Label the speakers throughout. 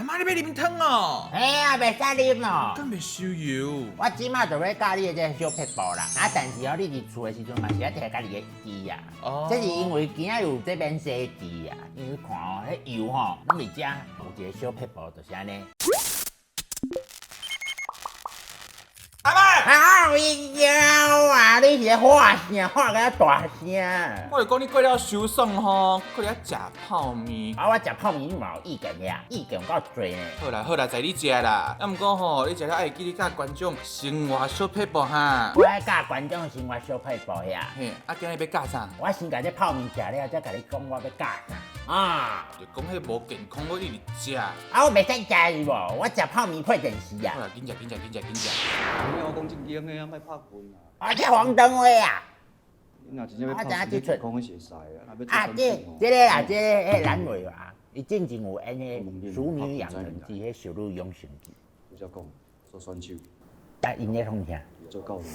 Speaker 1: 妈，你要啉汤哦？
Speaker 2: 嘿啊，袂使啉哦。
Speaker 1: 敢袂收油？
Speaker 2: 我即马就要教你的这小撇步啦。啊，但是哦，你伫厝的时阵嘛是要摕家己的机啊。
Speaker 1: 哦
Speaker 2: 这是因为今仔有这边洗机啊，因为看哦，迄油吼，拢伫遮有一个小撇步，就是安尼。
Speaker 1: 阿妈，
Speaker 2: 啊，你鸟啊！你是喊声，喊个大声。
Speaker 1: 我就讲你过了收爽吼，过了食泡面。
Speaker 2: 啊，我食泡面你嘛有意见呀？意见有够多呢。
Speaker 1: 好啦好啦，在你食啦。啊，毋过吼，你食了爱记你教观众生活小撇步哈。
Speaker 2: 我爱教观众生活小撇步呀。
Speaker 1: 嘿，啊，今日要教啥？
Speaker 2: 我先甲这泡面食了，再甲你讲我要教啥。啊！
Speaker 1: 就讲迄无健康，我你食。
Speaker 2: 啊，我袂使食伊无，我食泡面配电视啊
Speaker 1: 好。啦，紧食。
Speaker 3: 我讲正经的啊，莫拍拳啊！
Speaker 2: 啊，这黄灯话啊！
Speaker 3: 你若真正要拍拳，健康的会使啊，若要
Speaker 2: 啊，
Speaker 3: 做
Speaker 2: 这个啦，这个迄蓝莓啊，伊正前有演迄《熟女养成记》迄小女养成记。
Speaker 3: 有只讲做选手，
Speaker 2: 啊，因咧创啥？
Speaker 3: 做教练，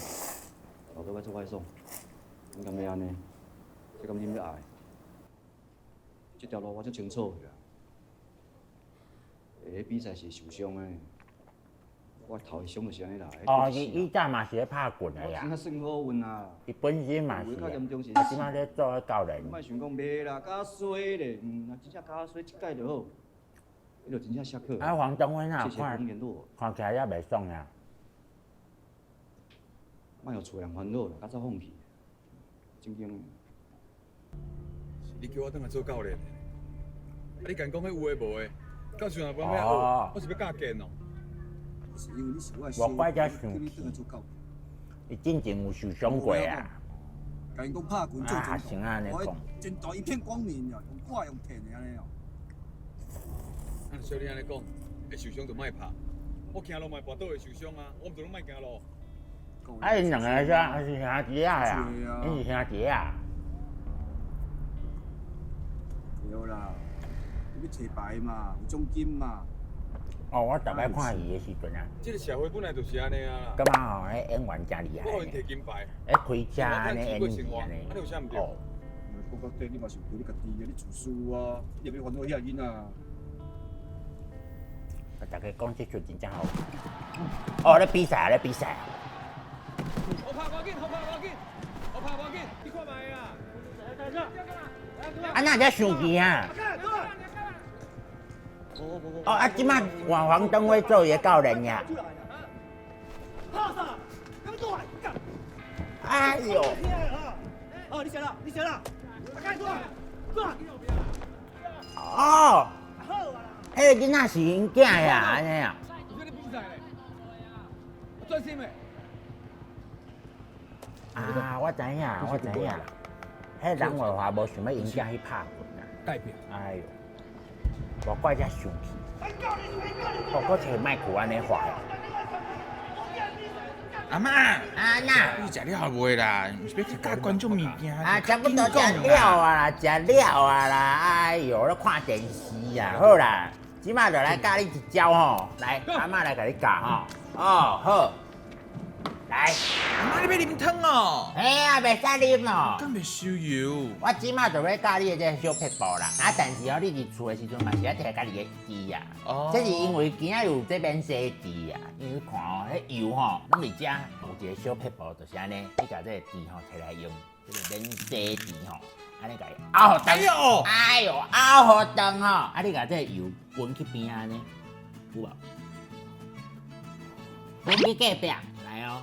Speaker 3: 后头要做外送，你敢要安尼？这敢你要爱？这条路我足清楚的啦。下比赛是受伤的，我头伤就是安尼啦。
Speaker 2: 哦，伊早嘛是咧拍棍的呀
Speaker 3: 真，算好运啊！
Speaker 2: 伊本身嘛是
Speaker 3: 较严重是
Speaker 2: 啊，即马咧做咧教练
Speaker 3: 你。莫想讲袂啦，加衰咧，若真正加衰，即届就好，伊就真正适合。
Speaker 2: 啊，黄东恩啊，
Speaker 3: 谢谢公联络，
Speaker 2: 看起来也袂爽啊。
Speaker 3: 莫互厝人烦恼啦，较早放弃。正经的。
Speaker 4: 是你叫我转来做教练的，啊你敢讲迄有诶无诶？到时阵无要
Speaker 2: 哦
Speaker 4: 学，我是要教练哦。
Speaker 3: 是因为你是我的
Speaker 2: 我怪才生
Speaker 3: 叫你
Speaker 2: 气
Speaker 3: 转来做教练。
Speaker 2: 伊之前有受伤过啊。
Speaker 3: 甲因讲拍拳做
Speaker 2: 啊，
Speaker 3: 正
Speaker 2: 像安尼讲。
Speaker 3: 前途一片光明哦，用挂用骗的安尼哦。
Speaker 4: 啊，小你安尼讲，会受伤就莫拍。我行路嘛跋倒会受伤啊，我毋做拢莫行路。
Speaker 2: 啊，因两个是兄弟啊呀，因是兄弟啊。
Speaker 3: 对啦，你要找牌嘛，有奖金嘛。
Speaker 2: 哦，我逐摆看伊的时阵啊，
Speaker 4: 这个社会本来就是安尼啊啦。
Speaker 2: 感觉吼，迄演员真厉害
Speaker 4: 我互因摕
Speaker 2: 的，
Speaker 4: 金牌，
Speaker 2: 迄开车安尼演戏安尼。
Speaker 4: 你有啥毋对？
Speaker 2: 哦，
Speaker 3: 我觉得你嘛是有你家己的，你自私啊，你也要烦恼遐囡仔。
Speaker 2: 啊，大家讲这出真正好。哦，咧比赛，咧比赛。
Speaker 4: 我拍我紧，你看卖啊！
Speaker 2: 啊，那才生气啊！哦，啊，即摆换黄灯辉做伊的教练呀。哎呦！
Speaker 3: 哦，你写了，
Speaker 2: 哦，迄个囡仔是因囝呀，安尼啊。
Speaker 4: 你说你比赛嘞？专心诶！
Speaker 2: 啊，我知影，迄人话话无想要因囝去拍拳啊。
Speaker 4: 代表。
Speaker 2: 哎呦，我怪才生气。我搁找麦克安尼画。
Speaker 1: 阿妈，
Speaker 2: 啊那。
Speaker 1: 你食了未啦？毋是要去教观众物件？
Speaker 2: 啊，差不多食了啊啦，食了啊啦，哎呦，咧看电视啊，好啦，即马就来教你一招吼，来，阿嬷来甲你教吼，哦好，来，
Speaker 1: 阿妈，你要啉汤哦？
Speaker 2: 嘿啊，袂使啉哦，
Speaker 1: 敢袂收油？
Speaker 2: 我即马就要教你的这小撇步啦，啊，但是哦，你伫厝的时阵嘛是要摕家己的机啊，
Speaker 1: 哦
Speaker 2: 这是因为今仔有这边洗机啊，因为看哦，迄油吼，拢伫遮有一个小撇步，就是安尼，你甲这个机吼摕来用，这个免洗机吼。安尼甲伊拗好长，哎呦，拗好长吼！啊，你甲这个油滚去边安尼，有无？滚去隔壁来哦！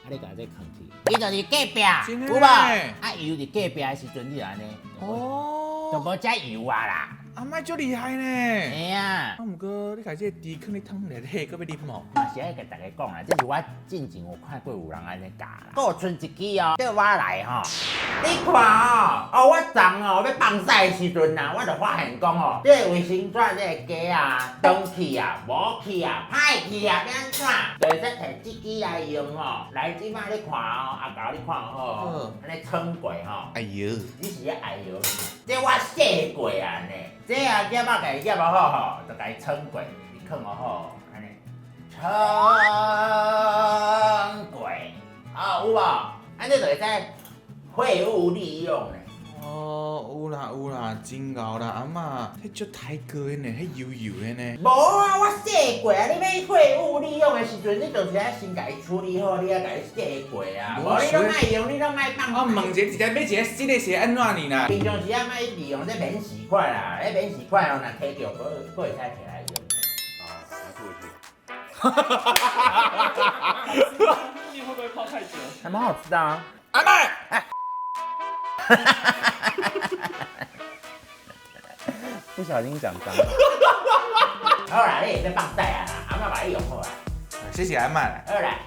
Speaker 2: 啊，你甲这放去，伊就是隔壁，有无？啊，油伫隔壁的时阵，你就安尼，就
Speaker 1: 哦，
Speaker 2: 无遮油啊啦。
Speaker 1: 阿妈足厉害呢。
Speaker 2: 嘿啊，
Speaker 1: 啊，毋过你家这个猪放咧汤内底，搁要啉哦？
Speaker 2: 嘛是爱甲大家讲啦，这是我之前有看过有人安尼教啦。搁有剩一支哦，叫我来吼。你看哦，我昨哦要放屎的时阵呐，我就发现讲哦，这个卫生纸这个架啊，长去啊，无去啊，歹去啊，要安怎？就使摕这支来用吼。来，即摆你看哦，阿搞你看吼，安尼冲过吼。
Speaker 1: 哎呦，
Speaker 2: 你是咧哎呦？这我洗过啊呢。这啊，这把家夹好好吼，就甲伊冲过，你放好好，安尼冲过，啊有无？安尼就会使废物利用咧。
Speaker 1: 哦，有啦，真牛啦，阿妈，迄足抬高的呢，迄油油的呢。
Speaker 2: 无啊，洗过啊！你要废物利用的时阵，你就是爱先甲伊处理好，你爱甲伊洗过啊。无你拢爱用，你拢爱放。
Speaker 1: 我问一下，要一个新的是安怎呢啦？
Speaker 2: 平常时啊，莫利用这免洗块啦，那免洗块哦，若摕着，佫会使摕来用。
Speaker 3: 啊，拿吐回去。
Speaker 5: 你会不会泡太久？
Speaker 2: 还蛮好吃的啊。
Speaker 1: 阿麦，
Speaker 2: 不小心讲脏了。好啦，你也别放屎啊！阿妈把你用好啦。
Speaker 1: 谢谢阿麦。
Speaker 2: 好啦。